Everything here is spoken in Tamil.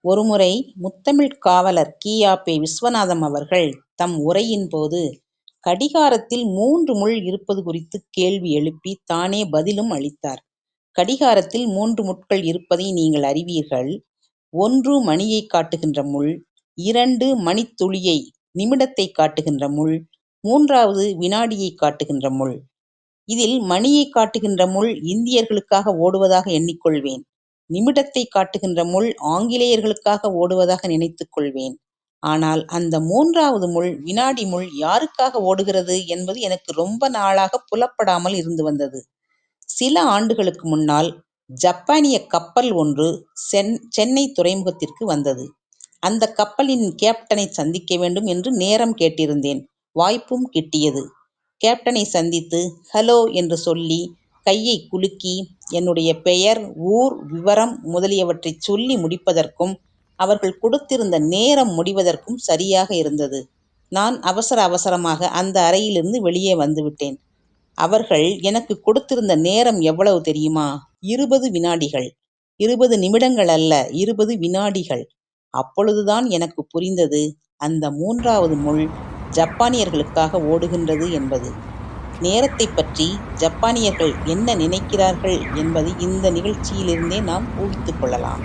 ஒருமுறை முத்தமிழ்க் காவலர் கி.ஆ.பெ. விஸ்வநாதம் அவர்கள் தம் உரையின் போது கடிகாரத்தில் 3 முள் இருப்பது குறித்துக் கேள்வி எழுப்பித் தானே பதிலும் அளித்தார். கடிகாரத்தில் 3 முட்கள் இருப்பதை நீங்கள் அறிவீர்கள். 1 மணியைக் காட்டுகின்ற முள், 2 மணித்துளியை நிமிடத்தைக் காட்டுகின்ற முள், 3வது வினாடியைக் காட்டுகின்ற முள். இதில் மணியைக் காட்டுகின்ற முள் இந்தியர்களுக்காக ஓடுவதாக எண்ணிக்கொள்வேன். நிமிடத்தைக் காட்டுகின்ற முள் ஆங்கிலேயர்களுக்காக ஓடுவதாக நினைத்துக் கொள்வேன். ஆனால் அந்த 3வது முள், வினாடி முள் யாருக்காக ஓடுகிறது என்பது எனக்கு ரொம்ப நாளாகப் புலப்படாமல் இருந்து வந்தது. சில ஆண்டுகளுக்கு முன்னால் ஜப்பானிய கப்பல் ஒன்று சென்னை துறைமுகத்திற்கு வந்தது. அந்தக் கப்பலின் கேப்டனைச் சந்திக்க வேண்டும் என்று நேரம் கேட்டிருந்தேன். வாய்ப்பும் கிட்டியது. கேப்டனை சந்தித்து ஹலோ என்று சொல்லி கையைக் குலுக்கி என்னுடைய பெயர், ஊர், விவரம் முதலியவற்றைச் சொல்லி முடிப்பதற்கும் அவர்கள் கொடுத்திருந்த நேரம் முடிவதற்கும் சரியாக இருந்தது. நான் அவசரமாக அந்த அறையிலிருந்து வெளியே வந்துவிட்டேன். அவர்கள் எனக்கு கொடுத்திருந்த நேரம் எவ்வளவு தெரியுமா? 20 வினாடிகள். 20 நிமிடங்கள் அல்ல, 20 வினாடிகள். அப்பொழுதுதான் எனக்கு புரிந்தது, அந்த 3வது முள் ஜப்பானியர்களுக்காக ஓடுகின்றது என்பது. நேரத்தைப் பற்றி ஜப்பானியர்கள் என்ன நினைக்கிறார்கள் என்பதை இந்த நிகழ்ச்சியிலிருந்தே நாம் ஊகித்துக் கொள்ளலாம்.